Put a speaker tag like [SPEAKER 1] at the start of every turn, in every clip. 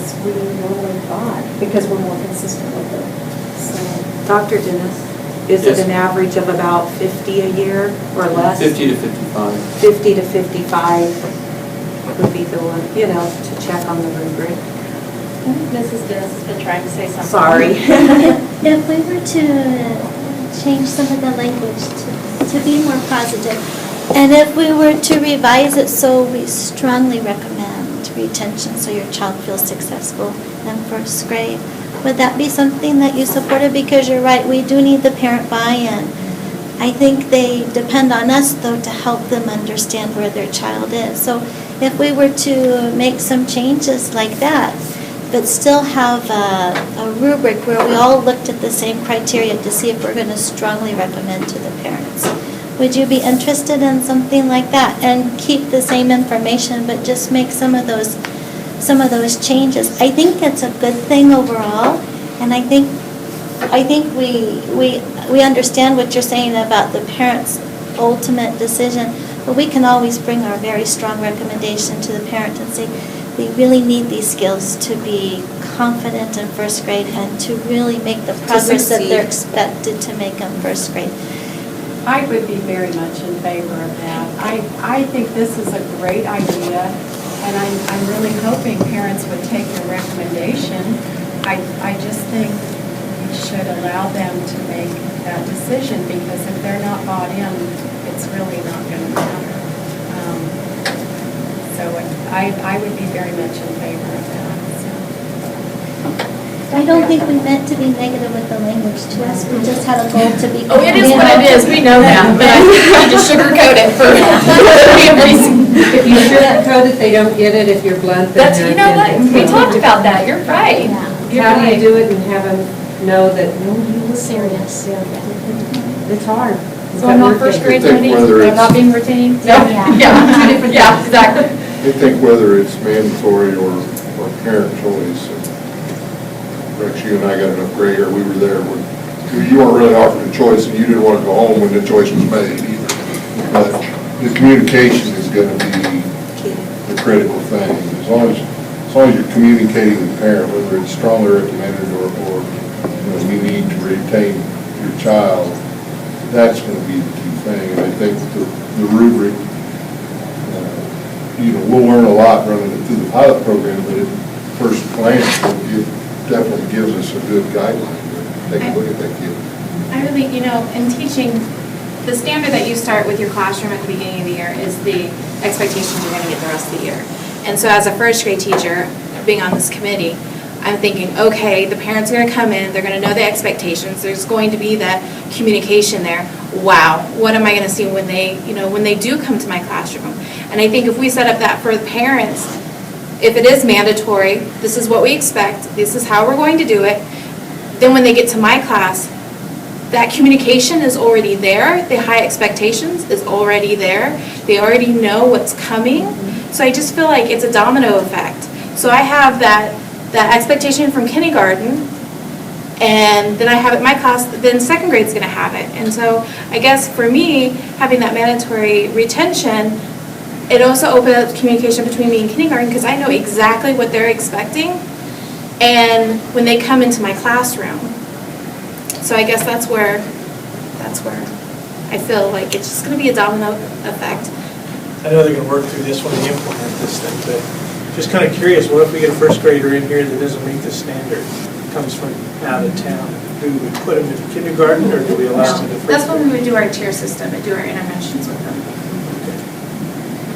[SPEAKER 1] as we normally thought, because we're more consistent with it. So,
[SPEAKER 2] Dr. Dennis, is
[SPEAKER 3] Yes.
[SPEAKER 2] it an average of about 50 a year or less?
[SPEAKER 3] 50 to 55.
[SPEAKER 2] 50 to 55 would be the one, to check on the rubric.
[SPEAKER 4] Mrs. Dennis has been trying to say something.
[SPEAKER 2] Sorry.
[SPEAKER 5] If we were to change some of the language to be more positive, and if we were to revise it so we strongly recommend retention so your child feels successful in first grade, would that be something that you supported? Because you're right, we do need the parent buy-in. I think they depend on us, though, to help them understand where their child is. So if we were to make some changes like that, but still have a rubric where we all looked at the same criteria to see if we're going to strongly recommend to the parents. Would you be interested in something like that and keep the same information but just make some of those changes? I think it's a good thing overall, and I think we understand what you're saying about the parents' ultimate decision, but we can always bring our very strong recommendation to the parent and say, they really need these skills to be confident in first grade and to really make the progress that they're expected to make in first grade.
[SPEAKER 1] I would be very much in favor of that. I think this is a great idea, and I'm really hoping parents would take your recommendation. I just think we should allow them to make that decision, because if they're not bought in, it's really not going to matter. So I would be very much in favor of that. So.
[SPEAKER 5] I don't think we meant to be negative with the language to us. We just had a goal to be.
[SPEAKER 4] Oh, it is what it is, we know that, but I think we just sugarcoat it for reason.
[SPEAKER 6] If you sugarcoat it, they don't get it. If you're blunt, then
[SPEAKER 4] That's, you know what, we talked about that, you're right. You're
[SPEAKER 6] How do you
[SPEAKER 4] right.
[SPEAKER 6] do it and have them know that, no, you were
[SPEAKER 5] Serious.
[SPEAKER 6] It's hard.
[SPEAKER 4] So I'm not first grade
[SPEAKER 7] I think
[SPEAKER 4] ready,
[SPEAKER 7] whether
[SPEAKER 4] I'm
[SPEAKER 7] it's-
[SPEAKER 4] not being retained? No,
[SPEAKER 5] Yeah.
[SPEAKER 4] yeah, exactly.
[SPEAKER 7] I think whether it's mandatory or parent choice, Rex, you and I got enough gray hair, we were there, you weren't really offered a choice, and you didn't want to go home when the choice was made either. But the communication is going to be the critical thing. As long as you're communicating with the parent, whether it's strongly recommended or you need to retain your child, that's going to be the key thing. And I think the rubric, we'll learn a lot running it through the pilot program, but at first glance, it definitely gives us a good guideline to take a look at that kid.
[SPEAKER 8] I really, in teaching, the standard that you start with your classroom at the beginning of the year is the expectations you're going to get the rest of the year. And so as a first grade teacher, being on this committee, I'm thinking, okay, the parents are going to come in, they're going to know the expectations, there's going to be that communication there. Wow, what am I going to see when they do come to my classroom? And I think if we set up that for the parents, if it is mandatory, this is what we expect, this is how we're going to do it, then when they get to my class, that communication is already there, the high expectations is already there, they already know what's coming. So I just feel like it's a domino effect. So I have that expectation from kindergarten, and then I have it in my class, then second grade's going to have it. And so I guess for me, having that mandatory retention, it also opens up communication between me and kindergarten, because I know exactly what they're expecting and when they come into my classroom. So I guess that's where I feel like it's just going to be a domino effect.
[SPEAKER 9] I know they're going to work through this one and implement this thing, but just kind of curious, what if we get a first grader in here that doesn't meet the standard, comes from out of town? Do we put them in kindergarten, or do we allow them to?
[SPEAKER 8] That's when we would do our tier system and do our interventions with them.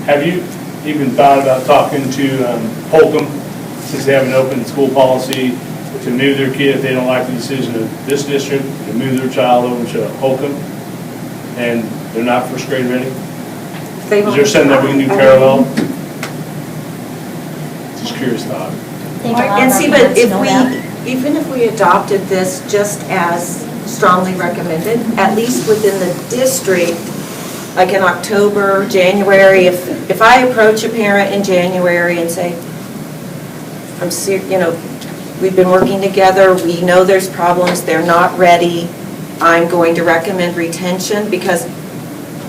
[SPEAKER 10] Have you even thought about talking to Holcomb, since they have an open school policy, to move their kid if they don't like the decision of this district, to move their child over to Holcomb, and they're not first grade ready? Is there something that we can do parallel? Just curious thought.
[SPEAKER 2] And see, but even if we adopted this just as strongly recommended, at least within the district, like in October, January, if I approach a parent in January and say, we've been working together, we know there's problems, they're not ready, I'm going to recommend retention, because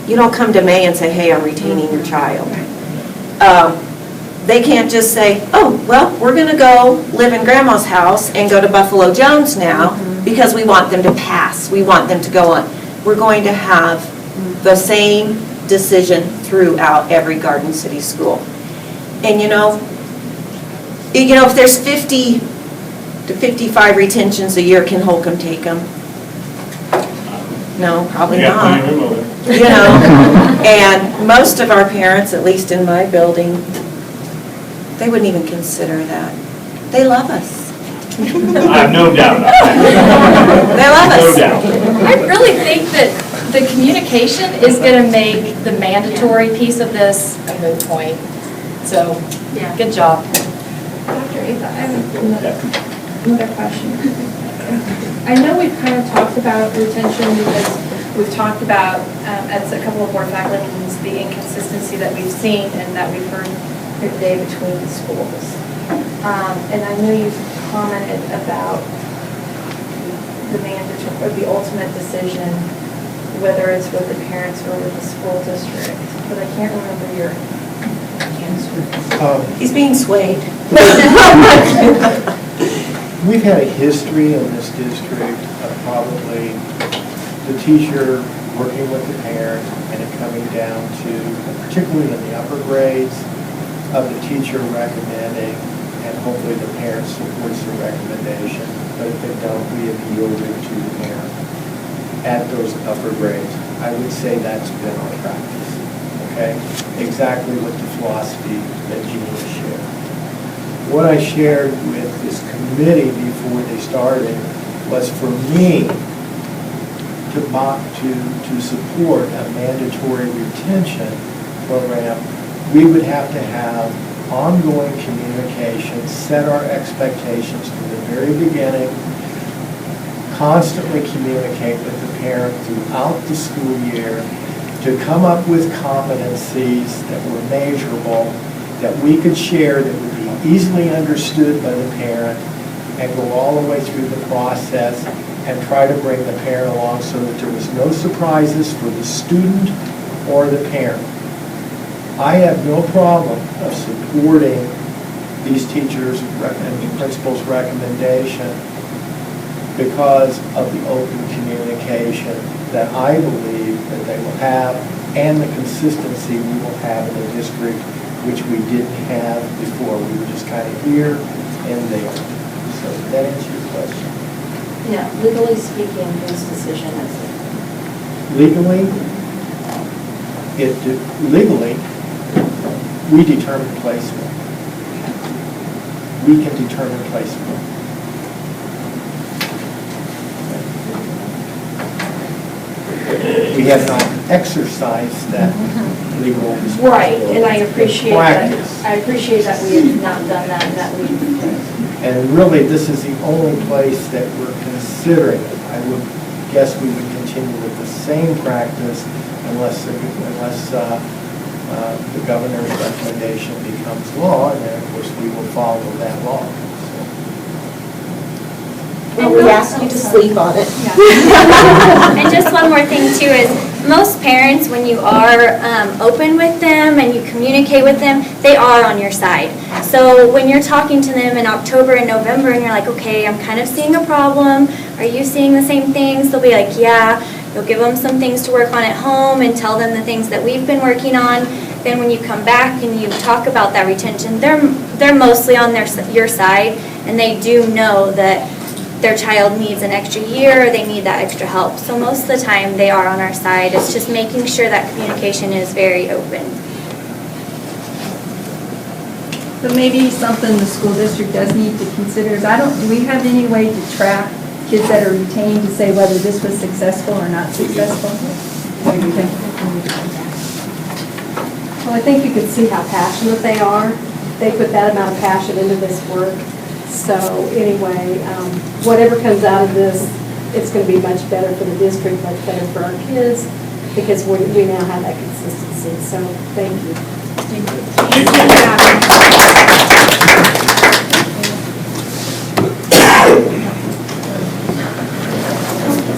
[SPEAKER 2] you don't come to May and say, hey, I'm retaining your child. They can't just say, oh, well, we're going to go live in grandma's house and go to Buffalo Jones now because we want them to pass. We want them to go on. We're going to have the same decision throughout every Garden City school. And if there's 50 to 55 retentions a year, can Holcomb take them? No, probably
[SPEAKER 10] We got
[SPEAKER 2] not.
[SPEAKER 10] plenty of room over there.
[SPEAKER 2] And most of our parents, at least in my building, they wouldn't even consider that. They love us.
[SPEAKER 10] I have no doubt about that.
[SPEAKER 2] They love us.
[SPEAKER 10] No doubt.
[SPEAKER 4] I really think that the communication is going to make the mandatory piece of this a moot point. So,
[SPEAKER 8] Yeah.
[SPEAKER 4] good job.
[SPEAKER 3] Dr. Ava, I have another question. I know we've kind of talked about retention because we've talked about, as a couple of board faculty meetings, the inconsistency that we've seen and that we've heard here today between the schools. And I know you've commented about the mandatory, or the ultimate decision, whether it's with the parents or with the school district, but I can't remember your answer.
[SPEAKER 2] He's being swayed.
[SPEAKER 11] We've had a history in this district of probably the teacher working with the parent and it coming down to, particularly in the upper grades, of the teacher recommending, and hopefully the parent supports the recommendation, but if they don't, we have yielded to the parent at those upper grades. I would say that's been our practice, okay? Exactly what the philosophy that Jeannie shared. What I shared with this committee before they started was for me to support a mandatory retention program, we would have to have ongoing communication, set our expectations from the very beginning, constantly communicate with the parent throughout the school year to come up with competencies that were measurable, that we could share, that would be easily understood by the parent, and go all the way through the process and try to bring the parent along so that there was no surprises for the student or the parent. I have no problem of supporting these teachers' and principals' recommendation because of the open communication that I believe that they will have and the consistency we will have in the district, which we didn't have before. We were just kind of here and there. So did that answer your question?
[SPEAKER 3] Yeah, legally speaking, whose decision is it?
[SPEAKER 11] Legally, we determine placement. We can determine placement. We have not exercised that legal
[SPEAKER 3] Right, and I appreciate that.
[SPEAKER 11] practice.
[SPEAKER 3] I appreciate that we have not done that, and that we.
[SPEAKER 11] And really, this is the only place that we're considering it. I would guess we would continue with the same practice unless the governor's recommendation becomes law, and then, of course, we will follow that law.
[SPEAKER 2] Well, we ask you to sleep on it.
[SPEAKER 12] And just one more thing too is, most parents, when you are open with them and you communicate with them, they are on your side. So when you're talking to them in October and November and you're like, okay, I'm kind of seeing a problem, are you seeing the same things? They'll be like, yeah. You'll give them some things to work on at home and tell them the things that we've been working on. Then when you come back and you talk about that retention, they're mostly on your side, and they do know that their child needs an extra year, or they need that extra help. So most of the time, they are on our side. It's just making sure that communication is very open.
[SPEAKER 13] But maybe something the school district does need to consider is, do we have any way to track kids that are retained to say whether this was successful or not successful? What do you think?
[SPEAKER 3] Well, I think you could see how passionate they are. They put that amount of passion into this work. So anyway, whatever comes out of this, it's going to be much better for the district, much better for our kids, because we now have that consistency. So thank you.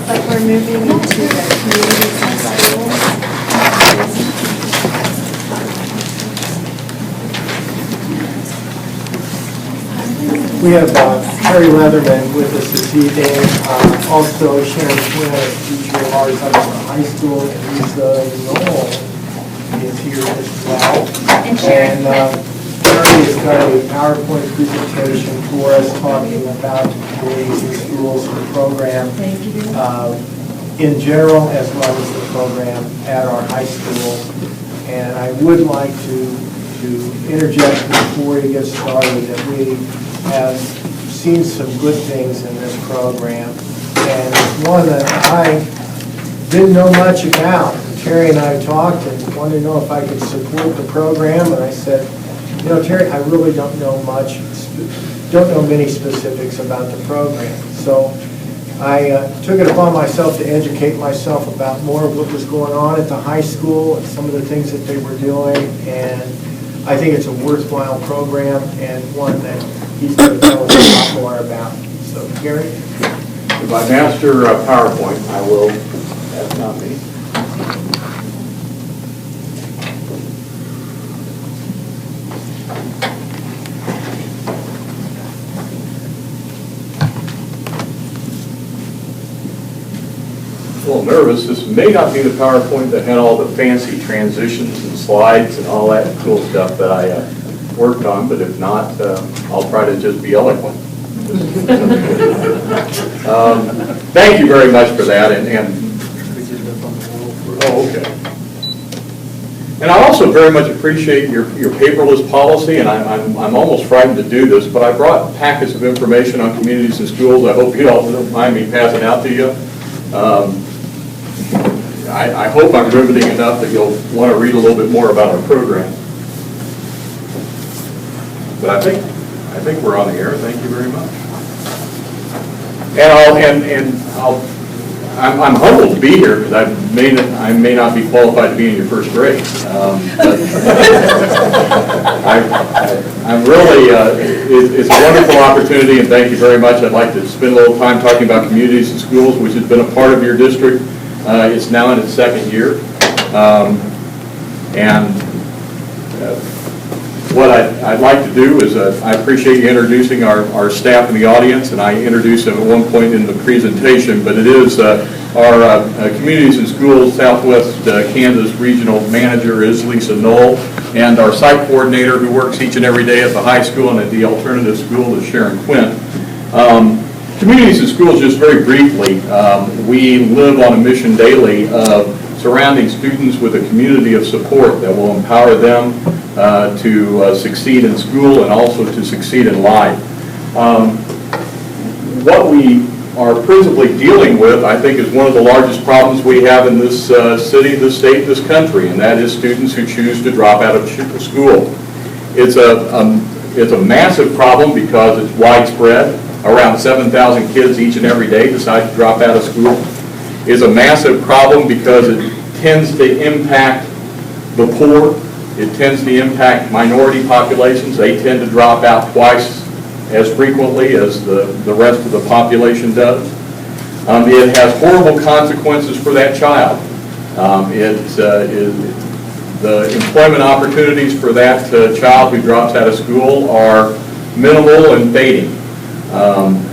[SPEAKER 1] But we're moving into the community schools.
[SPEAKER 11] We have Terry Leatherman with us this evening, also Sharon Quinn, a teacher of ours up at the high school, and Lisa Knoll is here as well.
[SPEAKER 12] And Sharon
[SPEAKER 11] And Terry has got a PowerPoint presentation for us talking about communities and schools and the program in general, as well as the program at our high school. And I would like to interject before we get started that we have seen some good things in this program. And it's one that I didn't know much about. Terry and I talked and wanted to know if I could support the program. And I said, you know, Terry, I really don't know much, don't know many specifics about the program. So I took it upon myself to educate myself about more of what was going on at the high school and some of the things that they were doing. And I think it's a worthwhile program and one that he's going to tell us a lot more about. So, Gary?
[SPEAKER 14] If I master PowerPoint, I will. That's not me. A little nervous. This may not be the PowerPoint that had all the fancy transitions and slides and all that cool stuff that I worked on, but if not, I'll try to just be eloquent. Thank you very much for that, oh, okay. And I also very much appreciate your paperless policy, and I'm almost frightened to do this, but I brought packets of information on communities and schools. I hope you all don't mind me passing out to you. I hope I'm riveting enough that you'll want to read a little bit more about our program. But I think we're on the air. Thank you very much. I'm humbled to be here because I may not be qualified to be in your first grade. But I'm really, it's a wonderful opportunity, and thank you very much. I'd like to spend a little time talking about communities and schools, which has been a part of your district. It's now in its second year. What I'd like to do is, I appreciate you introducing our staff in the audience, and I introduced them at one point in the presentation, but it is our Communities and Schools Southwest Kansas Regional Manager is Lisa Knoll, and our site coordinator who works each and every day at the high school and at the alternative school is Sharon Quinn. Communities and Schools, just very briefly, we live on a mission daily of surrounding students with a community of support that will empower them to succeed in school and also to succeed in life. What we are principally dealing with, I think, is one of the largest problems we have in this city, this state, this country, and that is students who choose to drop out of school. It's a massive problem because it's widespread. Around 7,000 kids each and every day decide to drop out of school. It's a massive problem because it tends to impact the poor. It tends to impact minority populations. They tend to drop out twice as frequently as the rest of the population does. It has horrible consequences for that child. The employment opportunities for that child who drops out of school are minimal and fading.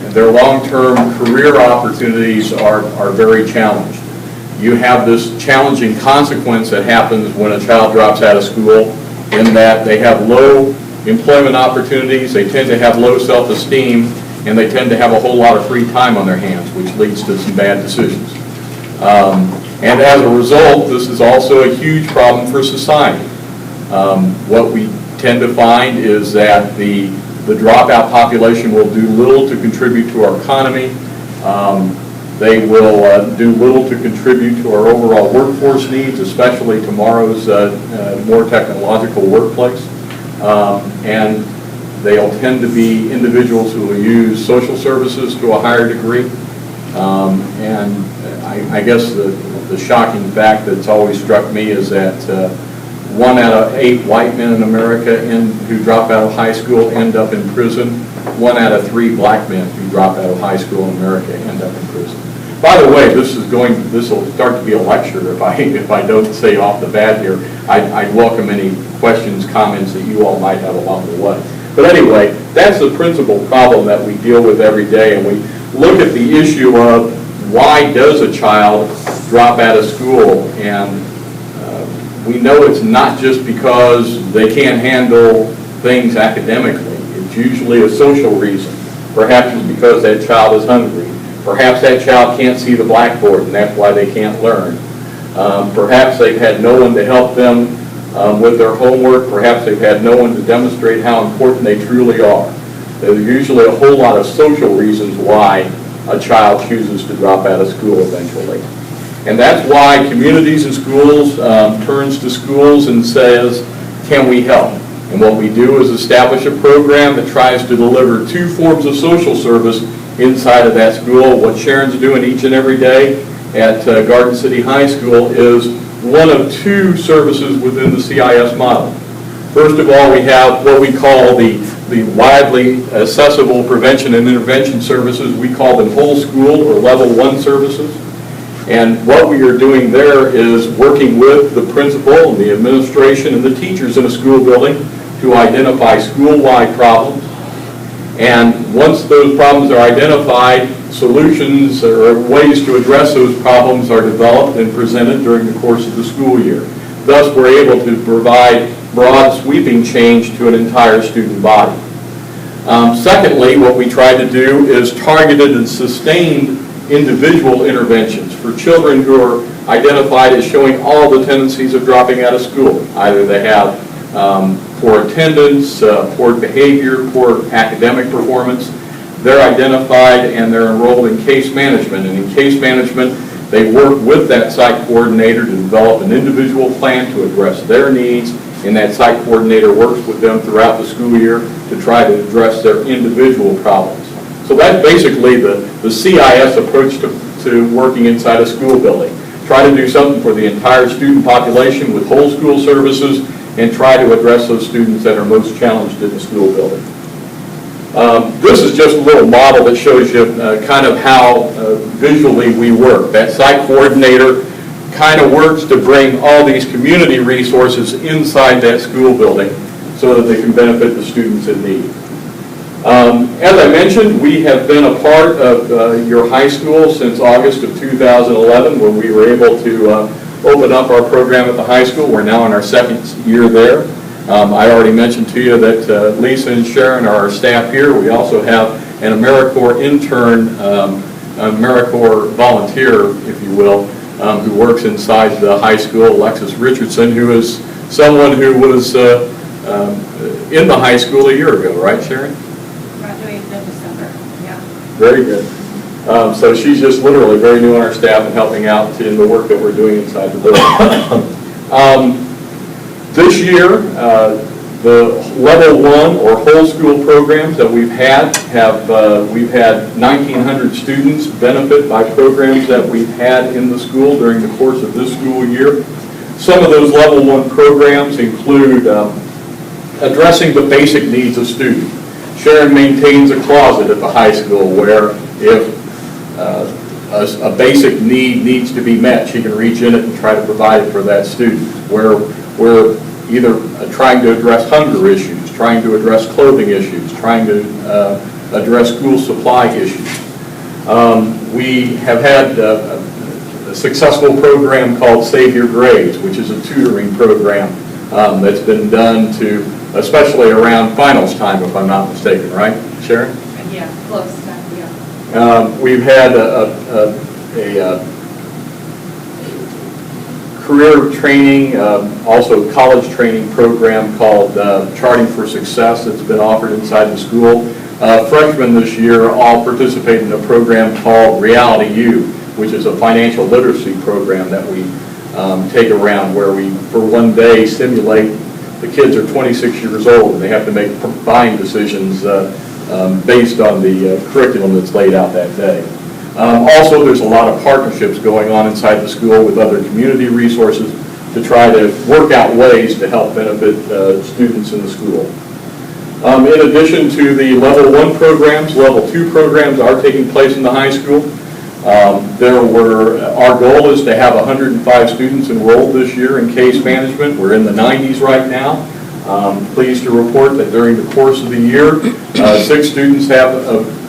[SPEAKER 14] Their long-term career opportunities are very challenged. You have this challenging consequence that happens when a child drops out of school in that they have low employment opportunities, they tend to have low self-esteem, and they tend to have a whole lot of free time on their hands, which leads to some bad decisions. And as a result, this is also a huge problem for society. What we tend to find is that the dropout population will do little to contribute to our economy. They will do little to contribute to our overall workforce needs, especially tomorrow's more technological workplace. And they'll tend to be individuals who will use social services to a higher degree. And I guess the shocking fact that's always struck me is that 1 out of 8 white men in America who drop out of high school end up in prison. 1 out of 3 black men who drop out of high school in America end up in prison. By the way, this will start to be a lecture if I don't say off the bat here. I'd welcome any questions, comments that you all might have along the way. But anyway, that's the principal problem that we deal with every day, and we look at the issue of why does a child drop out of school, and we know it's not just because they can't handle things academically. It's usually a social reason. Perhaps it's because that child is hungry. Perhaps that child can't see the blackboard, and that's why they can't learn. Perhaps they've had no one to help them with their homework. Perhaps they've had no one to demonstrate how important they truly are. There are usually a whole lot of social reasons why a child chooses to drop out of school eventually. And that's why communities and schools turns to schools and says, can we help? And what we do is establish a program that tries to deliver two forms of social service inside of that school. What Sharon's doing each and every day at Garden City High School is one of two services within the CIS model. First of all, we have what we call the widely accessible prevention and intervention services. We call them whole school or level 1 services. And what we are doing there is working with the principal and the administration and the teachers in a school building to identify school-wide problems. And once those problems are identified, solutions or ways to address those problems are developed and presented during the course of the school year. Thus, we're able to provide broad sweeping change to an entire student body. Secondly, what we try to do is targeted and sustained individual interventions for children who are identified as showing all the tendencies of dropping out of school. Either they have poor attendance, poor behavior, poor academic performance. They're identified and they're enrolled in case management. And in case management, they work with that site coordinator to develop an individual plan to address their needs, and that site coordinator works with them throughout the school year to try to address their individual problems. So that's basically the CIS approach to working inside a school building. Try to do something for the entire student population with whole school services and try to address those students that are most challenged in the school building. This is just a little model that shows you kind of how visually we work. That site coordinator kind of works to bring all these community resources inside that school building so that they can benefit the students in need. As I mentioned, we have been a part of your high school since August of 2011 when we were able to open up our program at the high school. We're now in our second year there. I already mentioned to you that Lisa and Sharon are our staff here. We also have an AmeriCorps intern, AmeriCorps volunteer, if you will, who works inside the high school, Alexis Richardson, who is someone who was in the high school a year ago, right, Sharon?
[SPEAKER 1] Graduated in December, yeah.
[SPEAKER 14] Very good. So she's just literally very new on our staff and helping out in the work that we're doing inside the building. This year, the level 1 or whole school programs that we've had we've had 1,900 students benefit by programs that we've had in the school during the course of this school year. Some of those level 1 programs include addressing the basic needs of students. Sharon maintains a closet at the high school where if a basic need needs to be met, she can reach in it and try to provide it for that student. Where we're either trying to address hunger issues, trying to address clothing issues, trying to address school supply issues. We have had a successful program called Save Your Grades, which is a tutoring program that's been done to, especially around finals time, if I'm not mistaken, right, Sharon?
[SPEAKER 1] Yeah, close time, yeah.
[SPEAKER 14] We've had a career training, also college training program called Charting for Success that's been offered inside the school. Freshmen this year all participate in a program called Reality U, which is a financial literacy program that we take around where we, for one day, simulate the kids are 26 years old and they have to make buying decisions based on the curriculum that's laid out that day. Also, there's a lot of partnerships going on inside the school with other community resources to try to work out ways to help benefit students in the school. In addition to the level 1 programs, level 2 programs are taking place in the high school. Our goal is to have 105 students enrolled this year in case management. We're in the 90s right now. Pleased to report that during the course of the year, 6 students have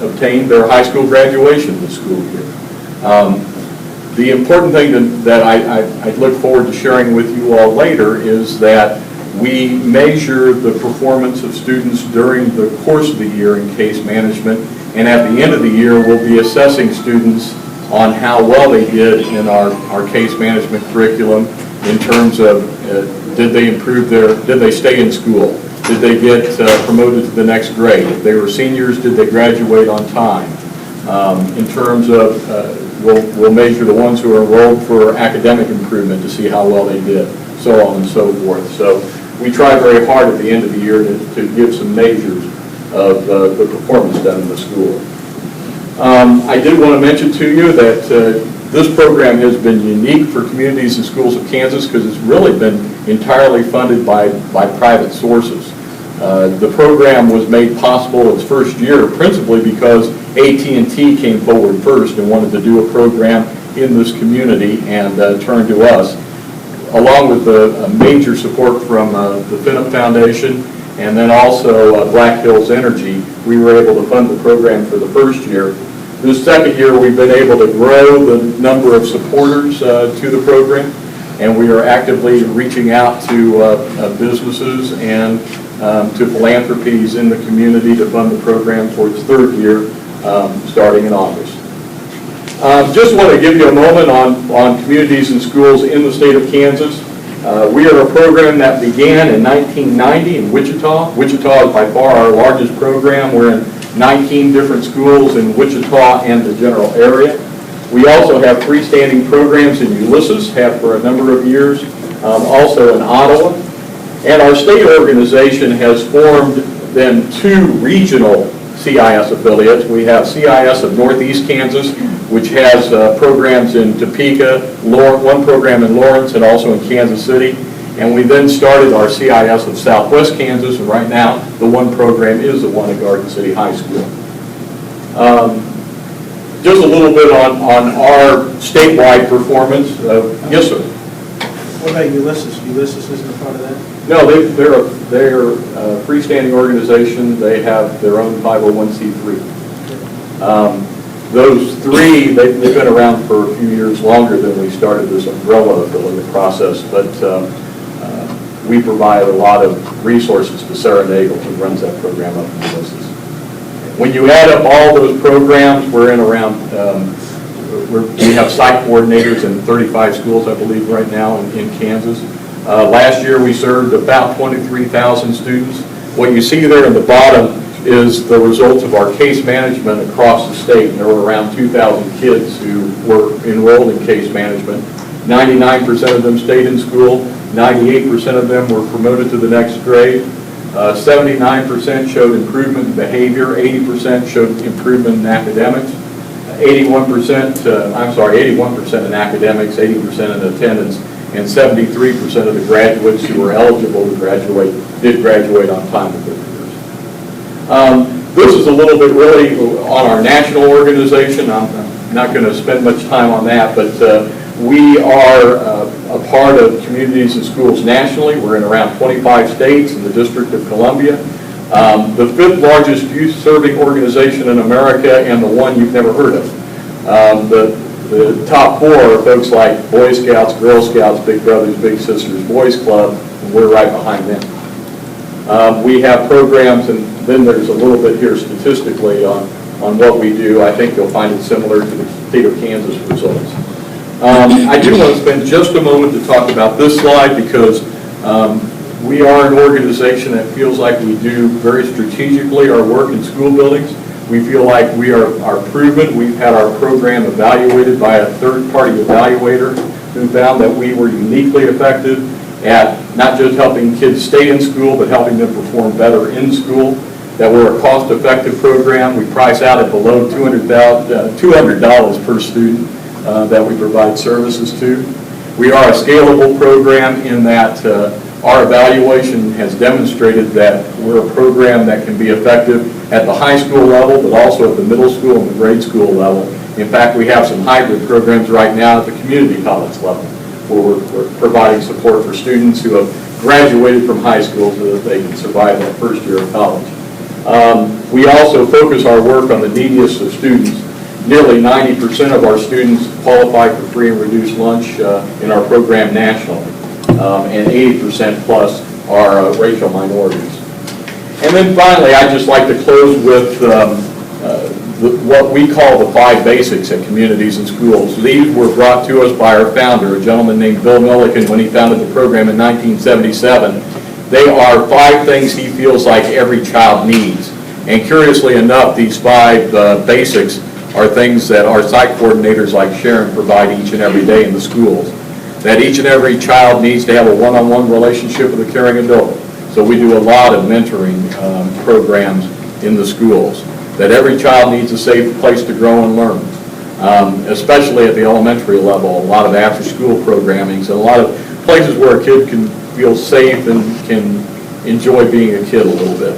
[SPEAKER 14] obtained their high school graduation this school year. The important thing that I look forward to sharing with you all later is that we measure the performance of students during the course of the year in case management, and at the end of the year, we'll be assessing students on how well they did in our case management curriculum in terms of did they stay in school? Did they get promoted to the next grade? If they were seniors, did they graduate on time? In terms of, we'll measure the ones who are enrolled for academic improvement to see how well they did, so on and so forth. So we try very hard at the end of the year to give some measures of the performance done in the school. I did want to mention to you that this program has been unique for communities and schools of Kansas because it's really been entirely funded by private sources. The program was made possible its first year principally because AT&T came forward first and wanted to do a program in this community and turned to us. Along with the major support from the Finnop Foundation and then also Black Hills Energy, we were able to fund the program for the first year. This second year, we've been able to grow the number of supporters to the program, and we are actively reaching out to businesses and to philanthropies in the community to fund the program for its third year, starting in August. Just want to give you a moment on communities and schools in the state of Kansas. We are a program that began in 1990 in Wichita. Wichita is by far our largest program. We're in 19 different schools in Wichita and the general area. We also have freestanding programs in Ulysses, have for a number of years, also in Ottawa. And our state organization has formed then 2 regional CIS affiliates. We have CIS of Northeast Kansas, which has programs in Topeka, one program in Lawrence, and also in Kansas City. And we then started our CIS of Southwest Kansas, and right now the one program is the one at Garden City High School. Just a little bit on our statewide performance. Yes, sir.
[SPEAKER 9] What about Ulysses? Ulysses isn't a part of that?
[SPEAKER 14] No, they're a freestanding organization. They have their own 501c3. Those 3, they've been around for a few years longer than we started this umbrella affiliate process, but we provide a lot of resources to Sarah Nagel, who runs that program up in Ulysses. When you add up all those programs, we're in around, we have site coordinators in 35 schools, I believe, right now in Kansas. Last year, we served about 23,000 students. What you see there in the bottom is the results of our case management across the state. There were around 2,000 kids who were enrolled in case management. 99% of them stayed in school. 98% of them were promoted to the next grade. 79% showed improvement in behavior. 80% showed improvement in academics. 81% in academics, 80% in attendance, and 73% of the graduates who were eligible to graduate did graduate on time with their careers. This is a little bit really on our national organization. I'm not going to spend much time on that, but we are a part of communities and schools nationally. We're in around 25 states in the District of Columbia. The 5th largest youth-serving organization in America, and the one you've never heard of. The top 4 are folks like Boy Scouts, Girl Scouts, Big Brothers, Big Sisters, Boys Club, and we're right behind them. We have programs, and then there's a little bit here statistically on what we do. I think you'll find it similar to the state of Kansas results. I do want to spend just a moment to talk about this slide because we are an organization that feels like we do very strategically our work in school buildings. We feel like we are proven. We've had our program evaluated by a third-party evaluator who found that we were uniquely effective at not just helping kids stay in school, but helping them perform better in school, that we're a cost-effective program. We price out at below $200 per student that we provide services to. We are a scalable program in that our evaluation has demonstrated that we're a program that can be effective at the high school level, but also at the middle school and the grade school level. In fact, we have some hybrid programs right now at the community college level, where we're providing support for students who have graduated from high school so that they can survive that first year of college. We also focus our work on the neediest of students. Nearly 90% of our students qualify for free and reduced lunch in our program nationally, and 80% plus are racial minorities. And then finally, I'd just like to close with what we call the 5 basics at communities and schools. These were brought to us by our founder, a gentleman named Bill Milliken, when he founded the program in 1977. They are 5 things he feels like every child needs. And curiously enough, these 5 basics are things that our site coordinators like Sharon provide each and every day in the schools. That each and every child needs to have a one-on-one relationship with a caring adult. So we do a lot of mentoring programs in the schools. That every child needs a safe place to grow and learn. Especially at the elementary level, a lot of after-school programming, so a lot of places where a kid can feel safe and can enjoy being a kid a little bit.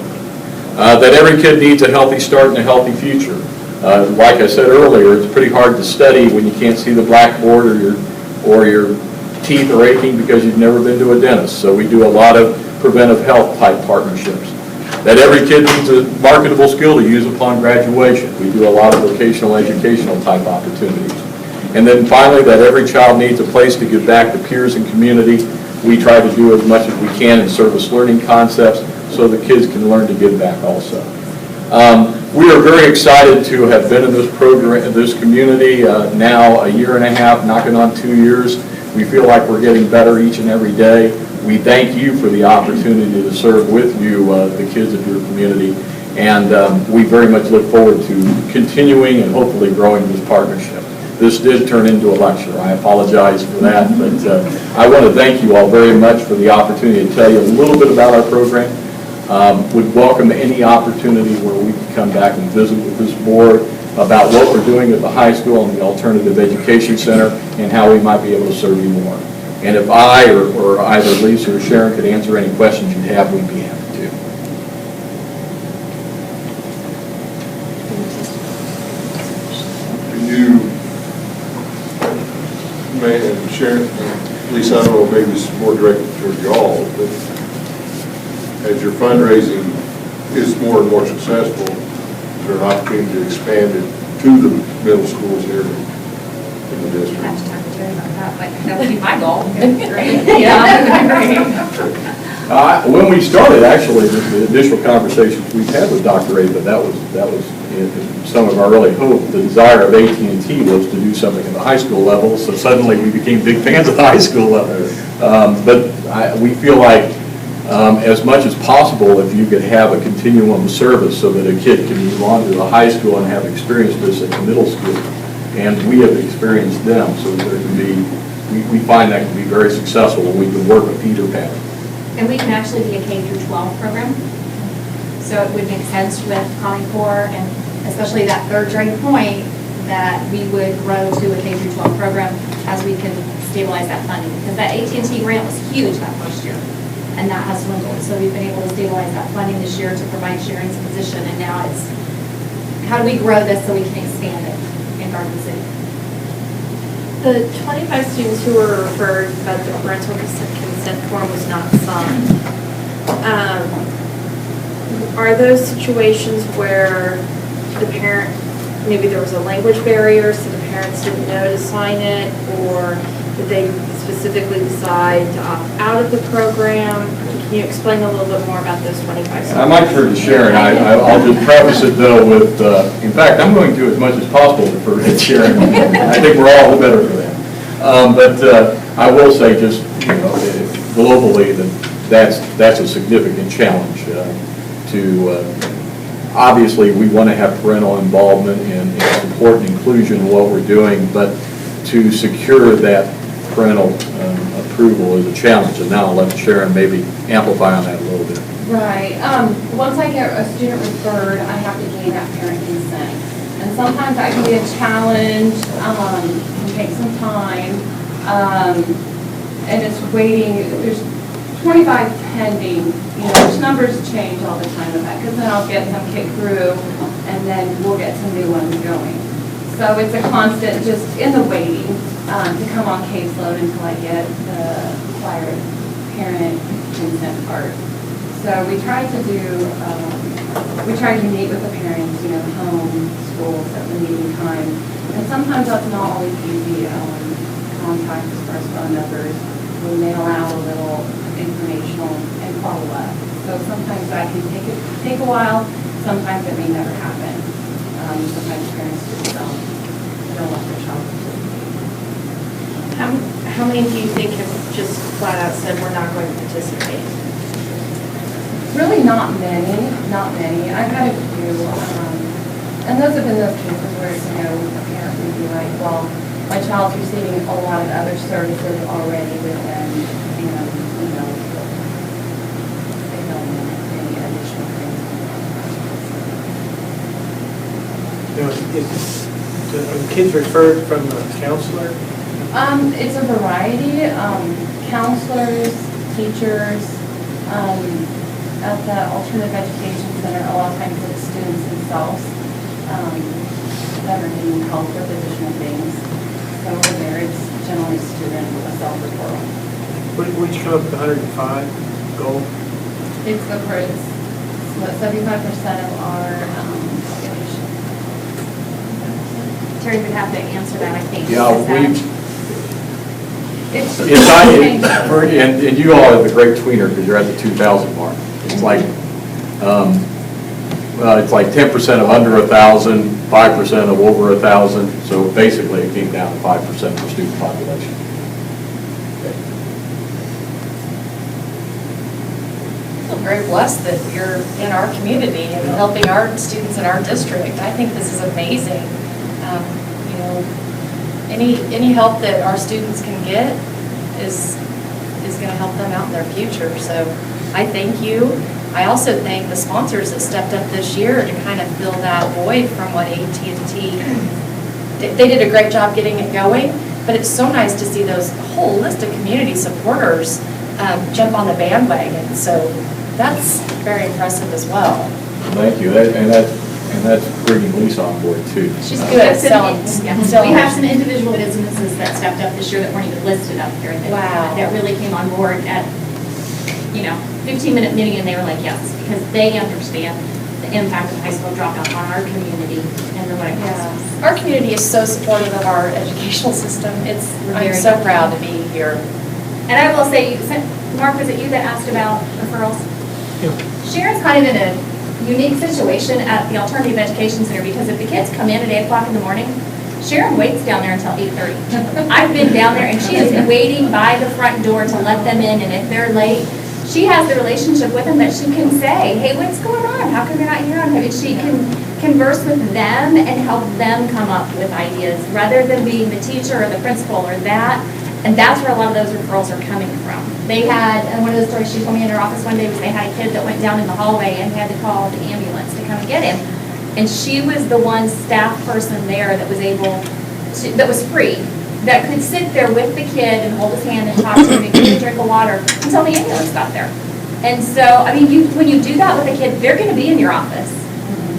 [SPEAKER 14] That every kid needs a healthy start and a healthy future. Like I said earlier, it's pretty hard to study when you can't see the blackboard or your teeth are aching because you've never been to a dentist. So we do a lot of preventive health type partnerships. That every kid needs a marketable skill to use upon graduation. We do a lot of vocational educational type opportunities. And then finally, that every child needs a place to give back to peers and community. We try to do as much as we can in service learning concepts so the kids can learn to give back also. We are very excited to have been in this program, this community now a year and a half, knocking on 2 years. We feel like we're getting better each and every day. We thank you for the opportunity to serve with you, the kids of your community, and we very much look forward to continuing and hopefully growing this partnership. This did turn into a lecture. I apologize for that, but I want to thank you all very much for the opportunity to tell you a little bit about our program. Would welcome any opportunity where we can come back and visit with this board about what we're doing at the high school and the Alternative Education Center and how we might be able to serve you more. And if I or either Lisa or Sharon could answer any questions you have, we'd be happy to.
[SPEAKER 7] You, and Sharon, Lisa, I don't know, maybe it's more directed toward y'all, but as your fundraising is more and more successful, is there an opportunity to expand it to the middle schools here in the district?
[SPEAKER 4] That would be my goal.
[SPEAKER 14] When we started, actually, the initial conversations we've had with Dr. Ray, but that was in some of our early hope. The desire of AT&T was to do something at the high school level, so suddenly we became big fans of the high school level. We feel like as much as possible, if you could have a continuum of service so that a kid can move on to the high school and have experienced this at the middle school. And we have experienced them, so there can be, we find that can be very successful when we can work a feeder pattern.
[SPEAKER 8] And we can actually be a K through 12 program. So it would make sense with Common Core and especially that 3rd grade point that we would grow to a K through 12 program as we can stabilize that funding. Because that AT&T grant was huge that first year and that has dwindled. So we've been able to stabilize that funding this year to provide Sharon's position, and now it's how do we grow this so we can expand it in Garden City?
[SPEAKER 3] The 25 students who were referred, but the parental consent form was not signed. Are those situations where the parent, maybe there was a language barrier, so the parents didn't know to sign it, or did they specifically decide to opt out of the program? Can you explain a little bit more about those 25 students?
[SPEAKER 14] I might turn to Sharon. I'll just preface it though with, in fact, I'm going to as much as possible defer to Sharon. I think we're all the better for that. But I will say just, globally that's a significant challenge obviously we want to have parental involvement and support and inclusion in what we're doing, but to secure that parental approval is a challenge, and now I'll let Sharon maybe amplify on that a little bit.
[SPEAKER 1] Right. Once I get a student referred, I have to gain that parent consent. And sometimes that can be a challenge, can take some time, and it's waiting. There's 25 pending, which numbers change all the time with that, because then I'll get some kicked through, and then we'll get some new ones going. So it's a constant, just in the waiting to come on caseload until I get the required
[SPEAKER 13] parent consent part. So we try to meet with the parents, home, schools at the meeting time. And sometimes that's not always easy, contact as far as phone numbers. We may allow a little informational and follow up. So sometimes that can take a while, sometimes it may never happen. Sometimes parents just don't want their child to participate.
[SPEAKER 4] How many do you think have just flat out said we're not going to participate?
[SPEAKER 13] Really not many. I've had a few, and those have been those cases where, a parent would be like, well, my child's receiving a lot of other services already with them, and, they don't want any additional things.
[SPEAKER 9] Are the kids referred from the counselor?
[SPEAKER 13] It's a variety, counselors, teachers, at the Alternative Education Center, a lot of times it's students themselves that are needing help with additional things. So over there, it's generally student with a self-referral.
[SPEAKER 9] Would you come up with 105 goal?
[SPEAKER 13] It's the pros, 75% of our population.
[SPEAKER 8] Terry would have to answer that, I think.
[SPEAKER 14] Yeah,
[SPEAKER 13] It's
[SPEAKER 14] and you all are the great tweener because you're at the 2,000 mark. It's like, it's like 10% of under 1,000, 5% of over 1,000. So basically, it came down to 5% for student population.
[SPEAKER 4] I'm very blessed that you're in our community and helping our students in our district. I think this is amazing. Any help that our students can get is going to help them out in their future. So I thank you. I also thank the sponsors that stepped up this year to kind of fill that void from what AT&T, they did a great job getting it going, but it's so nice to see those whole list of community supporters jump on the bandwagon. So that's very impressive as well.
[SPEAKER 14] Thank you. And that's bringing Lisa on board too.
[SPEAKER 4] She's good at selling.
[SPEAKER 15] We have some individual businesses that stepped up this year that weren't even listed up here. That really came on board at, 15-minute meeting, and they were like, yes, because they understand the impact of high school dropout on our community and what it costs.
[SPEAKER 4] Our community is so supportive of our educational system. I'm so proud to be here.
[SPEAKER 15] And I will say, Mark, was it you that asked about referrals? Sharon's kind of in a unique situation at the Alternative Education Center, because if the kids come in at 8 o'clock in the morning, Sharon waits down there until 8:30. I've been down there, and she is waiting by the front door to let them in, and if they're late, she has the relationship with them that she can say, hey, what's going on? How come you're not here on time? And she can converse with them and help them come up with ideas, rather than being the teacher or the principal or that. And that's where a lot of those referrals are coming from. They had, and one of the stories she told me in her office one day was they had a kid that went down in the hallway and had to call the ambulance to come and get him. And she was the one staff person there that was that was free, that could sit there with the kid and hold his hand and talk to him and give him a drink of water until the ambulance got there. And so, when you do that with a kid, they're going to be in your office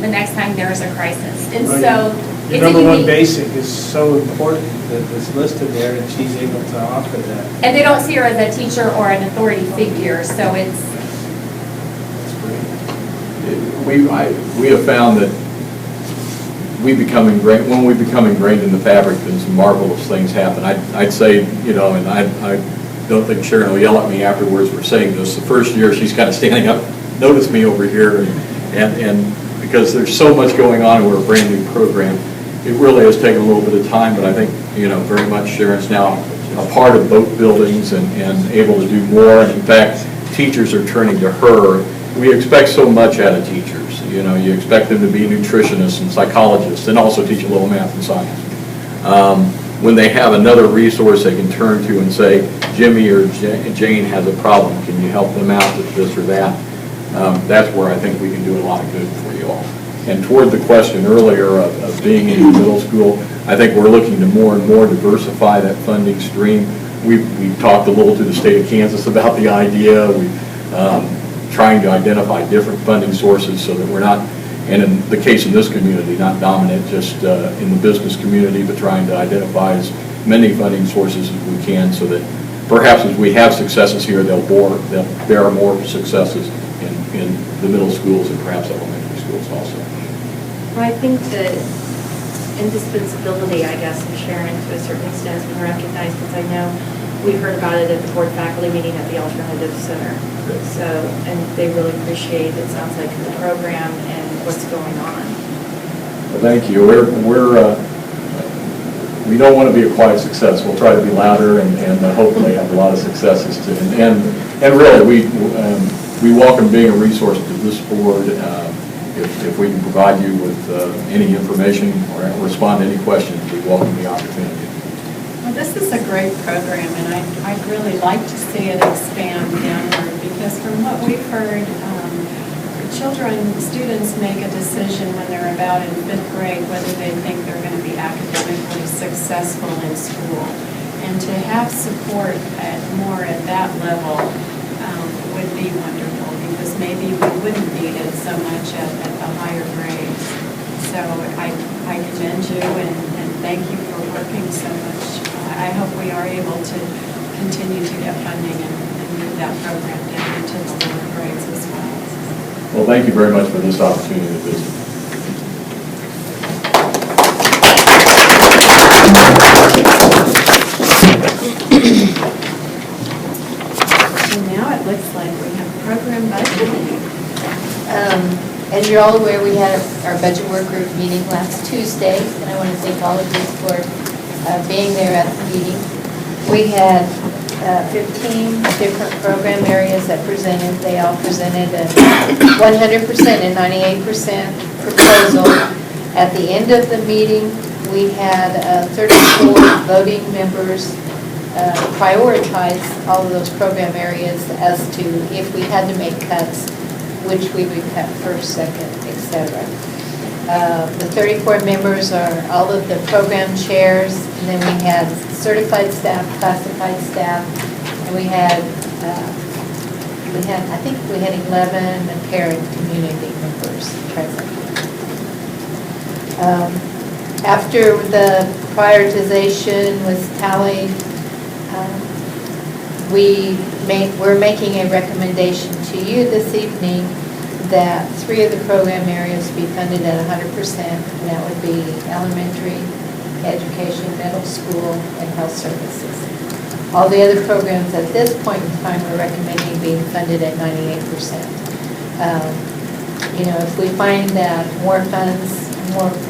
[SPEAKER 15] the next time there's a crisis. And so,
[SPEAKER 9] Your number one basic is so important that it's listed there, and she's able to offer that.
[SPEAKER 15] And they don't see her as a teacher or an authority figure, so it's...
[SPEAKER 14] We have found that when we become ingrained in the fabric, then some marvelous things happen. I'd say, and I don't think Sharon will yell at me afterwards for saying this, the first year she's kind of standing up, notice me over here, and because there's so much going on and we're a brand new program, it really has taken a little bit of time, but I think, very much Sharon's now a part of both buildings and able to do more. And in fact, teachers are turning to her. We expect so much out of teachers. You expect them to be nutritionists and psychologists and also teach a little math and science. When they have another resource they can turn to and say, Jimmy or Jane has a problem, can you help them out with this or that? That's where I think we can do a lot of good for you all. And toward the question earlier of being in the middle school, I think we're looking to more and more diversify that funding stream. We've talked a little to the state of Kansas about the idea. We're trying to identify different funding sources so that we're not, and in the case of this community, not dominant just in the business community, but trying to identify as many funding sources as we can so that perhaps as we have successes here, they'll bear more successes in the middle schools and perhaps elementary schools also.
[SPEAKER 4] Well, I think the indispensability, I guess, of Sharon to a certain extent has been recognized, because I know we heard about it at the board faculty meeting at the Alternative Center. So, and they really appreciate, it sounds like, the program and what's going on.
[SPEAKER 14] Well, thank you. We don't want to be a quiet success. We'll try to be louder and hopefully have a lot of successes too. And really, we welcome being a resource to this board. If we can provide you with any information or respond to any questions, we welcome the opportunity.
[SPEAKER 1] Well, this is a great program, and I'd really like to see it expand downward, because from what we've heard, students make a decision when they're about in 5th grade whether they think they're going to be academically successful in school. And to have support more at that level would be wonderful, because maybe we wouldn't need it so much at the higher grades. So I commend you and thank you for working so much. I hope we are able to continue to get funding and move that program down into the lower grades as well.
[SPEAKER 14] Well, thank you very much for this opportunity to visit.
[SPEAKER 1] So now it looks like we have program budgeting.
[SPEAKER 16] As you're all aware, we had our budget work group meeting last Tuesday, and I want to thank all of you for being there at the meeting. We had 15 different program areas that presented. They all presented a 100% and 98% proposal. At the end of the meeting, we had 34 voting members prioritize all of those program areas as to if we had to make cuts, which we would cut first, second, etc. The 34 members are all of the program chairs, and then we had certified staff, classified staff, and we had I think we had 11 parent community members present. After the prioritization was tallied, we're making a recommendation to you this evening that 3 of the program areas be funded at 100%, and that would be elementary, education, middle school, and health services. All the other programs at this point in time we're recommending being funded at 98%. If we find that more funds,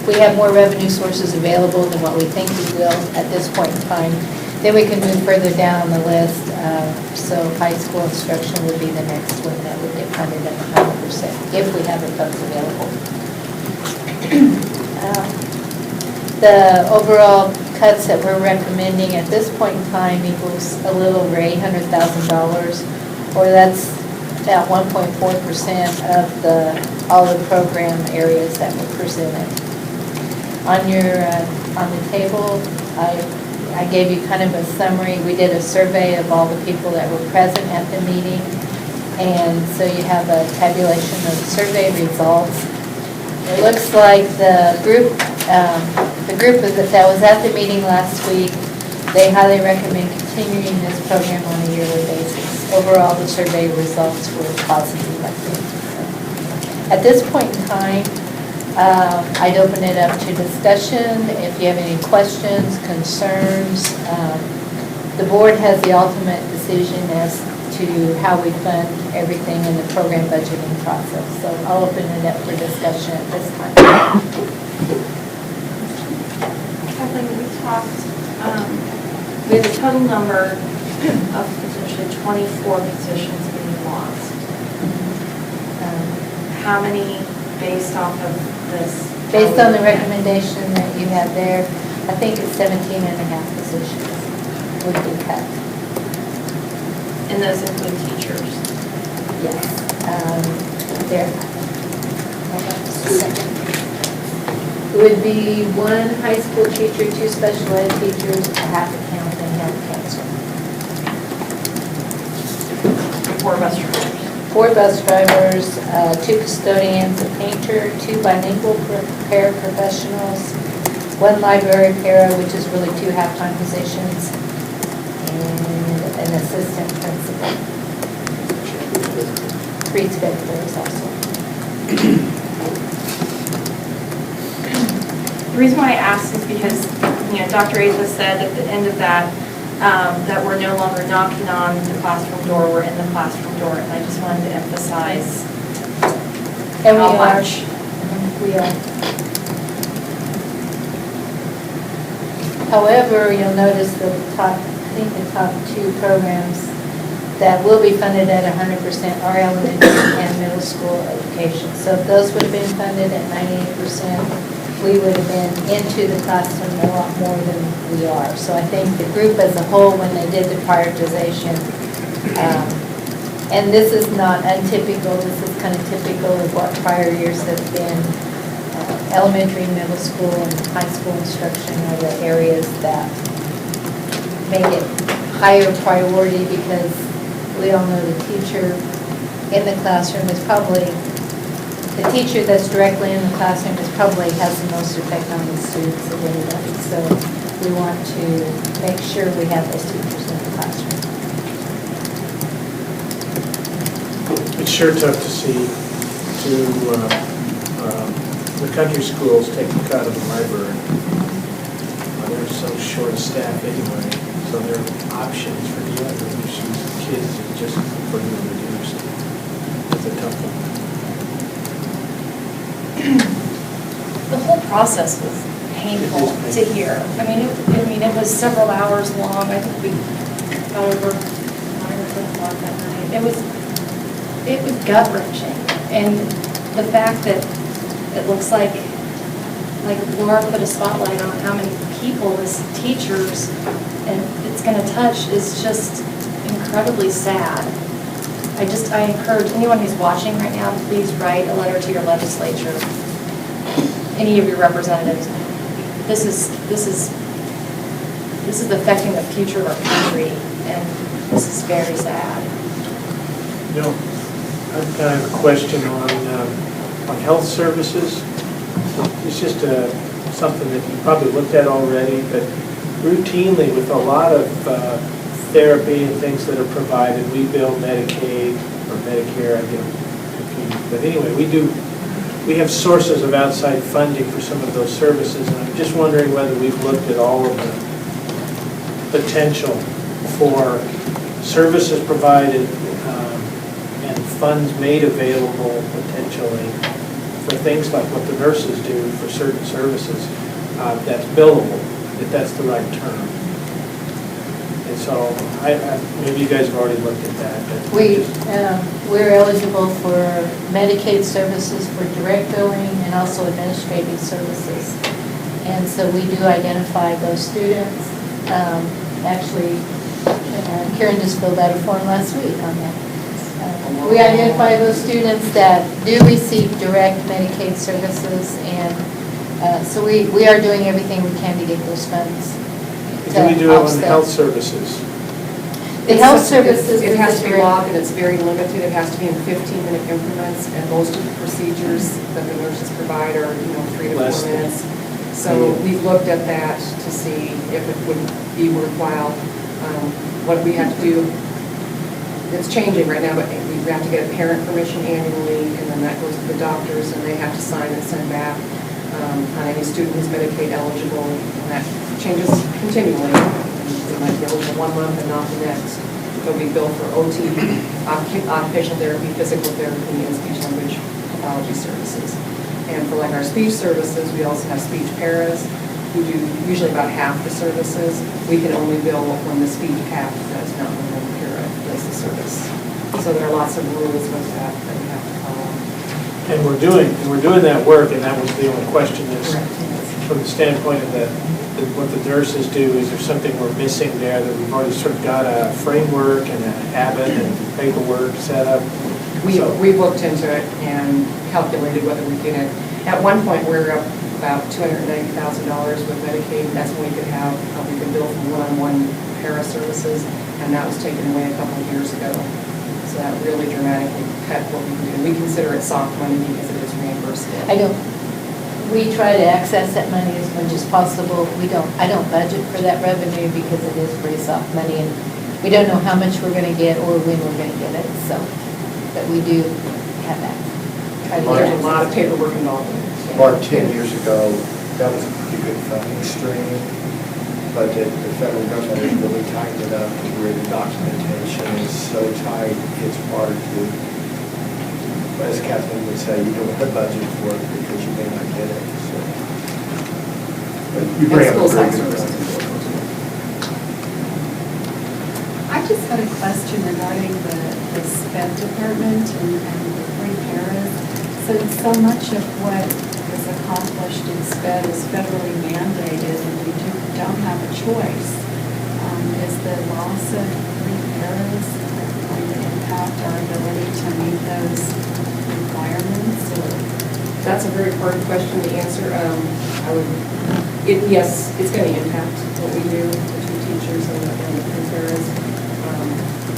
[SPEAKER 16] we have more revenue sources available than what we think we will at this point in time, then we can move further down on the list. So high school instruction would be the next one that would get funded at 100% if we have the funds available. The overall cuts that we're recommending at this point in time equals a little over $800,000, or that's about 1.4% of all the program areas that were presented. On the table, I gave you kind of a summary. We did a survey of all the people that were present at the meeting, and so you have a tabulation of the survey results. It looks like the group that was at the meeting last week, they highly recommend continuing this program on a yearly basis. Overall, the survey results were positive, I think. At this point in time, I'd open it up to discussion. If you have any questions, concerns, the board has the ultimate decision as to how we fund everything in the program budgeting process. So I'll open it up for discussion at this time.
[SPEAKER 4] Kathleen, we talked, we have a total number of potentially 24 positions being lost. How many based off of this?
[SPEAKER 16] Based on the recommendation that you have there, I think it's 17 and a half positions would be cut.
[SPEAKER 4] And those include teachers?
[SPEAKER 16] Yes. There. Hold on just a second. It would be 1 high school teacher, 2 special ed teachers, a half accountant, and health counselor.
[SPEAKER 4] 4 bus drivers.
[SPEAKER 16] 4 bus drivers, 2 custodians, a painter, 2 bilingual paraprofessionals, 1 library para, which is really 2 half-time positions, and an assistant principal. Preschool there also.
[SPEAKER 3] The reason why I asked is because, Dr. Ava said at the end of that, that we're no longer knocking on the classroom door, we're in the classroom door, and I just wanted to emphasize
[SPEAKER 16] And
[SPEAKER 3] how
[SPEAKER 16] we are.
[SPEAKER 3] much.
[SPEAKER 16] We are. However, you'll notice the top, I think the top two programs that will be funded at 100% are elementary and middle school education. So if those would have been funded at 98%, we would have been into the classroom a lot more than we are. So I think the group as a whole, when they did the prioritization, and this is not untypical, this is kind of typical of what prior years have been. Elementary, middle school, and high school instruction are the areas that make it higher priority because we all know the teacher in the classroom is probably, the teacher that's directly in the classroom is probably has the most effect on the students of anybody. So we want to make sure we have those teachers in the classroom.
[SPEAKER 9] It's sure tough to see the country schools take a cut of the library. They're so short of staff anyway, so their options for dealing with issues with kids is just further reduced. It's a tough one.
[SPEAKER 4] The whole process was painful to hear. I mean, it was several hours long. I think we got over 9 or 10 o'clock that night. It was gut-wrenching. And the fact that it looks like Laura put a spotlight on how many people this teachers and it's going to touch is just incredibly sad. I encourage anyone who's watching right now, please write a letter to your legislature, any of your representatives. This is affecting the future of our country, and this is very sad.
[SPEAKER 9] I've got a question on health services. It's just something that you probably looked at already, but routinely with a lot of therapy and things that are provided, we bill Medicaid or Medicare, I get confused. But anyway, we have sources of outside funding for some of those services, and I'm just wondering whether we've looked at all of the potential for services provided and funds made available potentially for things like what the nurses do for certain services that's billable, if that's the right term. And so maybe you guys have already looked at that. But
[SPEAKER 16] We're eligible for Medicaid services for direct billing and also administrative services. And so we do identify those students. Actually, Karen just filled out a form last week on that. We identify those students that do receive direct Medicaid services, and so we are doing everything we can to get those funds.
[SPEAKER 9] do we do it on the health services?
[SPEAKER 16] The health services.
[SPEAKER 17] It has to be logged, and it's very limited. It has to be in 15-minute increments, and most of the procedures that the nurses provide are, 3 to 4 minutes. So we've looked at that to see if it would be worthwhile. What we have to do, it's changing right now, but we have to get parent permission annually, and then that goes to the doctors, and they have to sign and send back on any student who's Medicaid eligible, and that changes continually. They might be eligible 1 month and not the next. They'll be billed for OT, occupational therapy, physical therapy, and speech language pathology services. And for like our speech services, we also have speech paras who do usually about half the services. We can only bill when the speech path does, not when the para does the service. So there are lots of rules with that we have to follow.
[SPEAKER 9] And we're doing that work, and that was the only question is, from the standpoint of what the nurses do, is there something we're missing there that we've already sort of got a framework and a habit and paperwork set up?
[SPEAKER 17] We've looked into it and calculated whether we can. At one point, we were up about $290,000 with Medicaid. That's when we could bill for one-on-one para services, and that was taken away a couple of years ago. So that really dramatically cut what we can do. We consider it soft money because it is reimbursable.
[SPEAKER 16] we try to access that money as much as possible. I don't budget for that revenue because it is pretty soft money, and we don't know how much we're gonna get or when we're gonna get it, so, but we do have that. Try to
[SPEAKER 17] There's
[SPEAKER 16] get
[SPEAKER 17] a lot of
[SPEAKER 16] access.
[SPEAKER 17] paperwork involved in it.
[SPEAKER 11] Mark, 10 years ago, that was a pretty good funding stream, but the federal government has really tightened it up to where the documentation is so tight, it's hard to, as Kathleen would say, you don't have the budget for it because you may not get it, so. But you bring up a
[SPEAKER 17] school
[SPEAKER 11] very
[SPEAKER 17] site
[SPEAKER 11] good
[SPEAKER 17] services.
[SPEAKER 11] point.
[SPEAKER 1] I just had a question regarding the SPED department and the free paras. So much of what is accomplished in SPED is federally mandated, and we don't have a choice. Is the loss of free paras going to impact our ability to meet those requirements? Or?
[SPEAKER 17] That's a very hard question to answer. Yes, it's going to impact what we do, the two teachers and the preparers.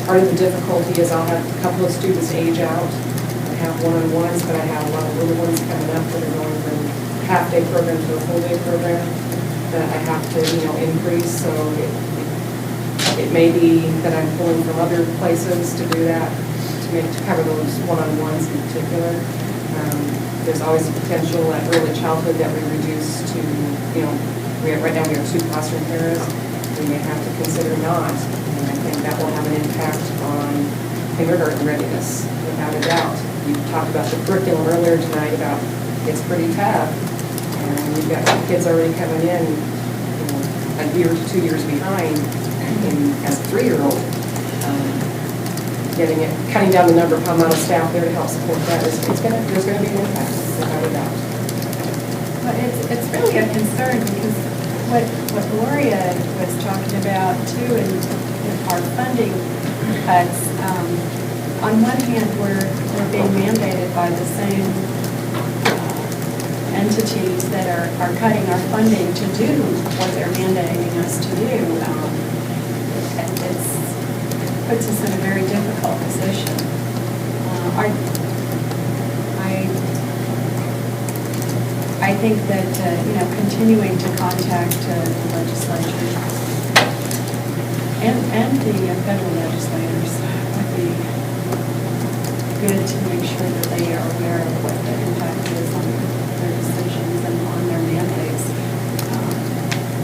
[SPEAKER 17] Part of the difficulty is I'll have a couple of students age out. I have one-on-ones, but I have a lot of little ones coming up that are going from half-day program to a full-day program that I have to, increase. So it may be that I'm pulling from other places to do that, to cover those one-on-ones in particular. There's always a potential at early childhood that we reduce to, right now we have 2 classroom paras. We may have to consider not, and I think that will have an impact on kindergarten readiness, without a doubt. We talked about the curriculum earlier tonight about it's pretty tough, and we've got kids already coming in, a year to 2 years behind as a 3-year-old. Cutting down the number of amount of staff there to help support that, there's going to be an impact, without a doubt.
[SPEAKER 1] Well, it's really a concern because what Gloria was talking about too in our funding cuts, on one hand, we're being mandated by the same entities that are cutting our funding to do what they're mandating us to do. It puts us in a very difficult position. I think that, continuing to contact the legislature and the federal legislators would be good to make sure that they are aware of what the impact is on their decisions and on their mandates.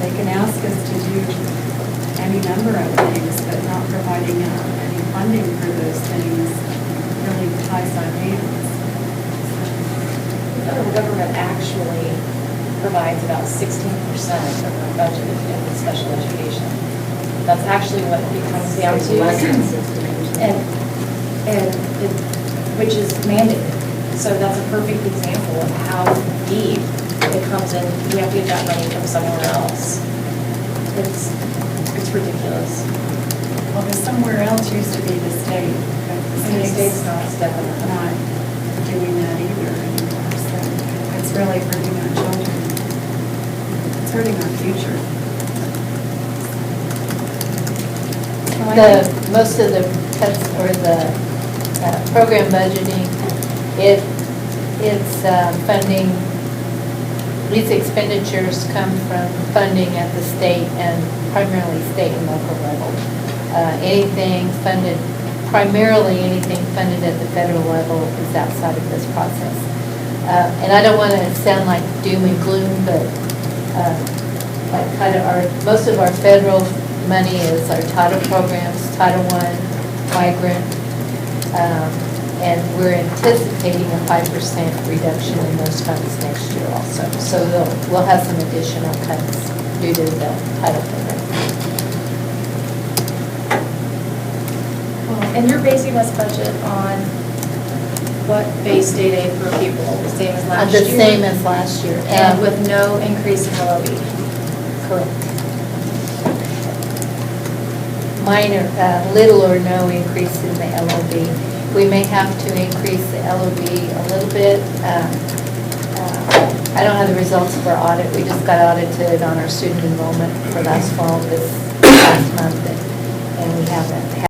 [SPEAKER 1] They can ask us to do any number of things, but not providing any funding for those things really ties our hands.
[SPEAKER 4] The federal government actually provides about 16% of our budget in special education. That's actually what it comes down to. Which is mandated. So that's a perfect example of how deep it comes in. We have to get that money from somewhere else. It's ridiculous.
[SPEAKER 1] Well, the somewhere else used to be the state, but
[SPEAKER 4] The state's not stepping up.
[SPEAKER 1] not doing that either anymore. So it's really hurting our children. It's hurting our future. So I think
[SPEAKER 16] Most of the cuts or the program budgeting, it's funding, these expenditures come from funding at the state and primarily state and local level. Primarily anything funded at the federal level is outside of this process. And I don't want to sound like doom and gloom, but most of our federal money is our title programs, Title I, migrant, and we're anticipating a 5% reduction in those funds next year also. So we'll have some additional cuts due to the title program.
[SPEAKER 4] And you're basing this budget on what base state aid per pupil, the same as last year?
[SPEAKER 16] The same as last year.
[SPEAKER 4] And with no increase in LOE?
[SPEAKER 16] Correct. Minor, little or no increase in the LOB. We may have to increase the LOB a little bit. I don't have the results for audit. We just got audited on our student enrollment for last fall, this last month, and we haven't had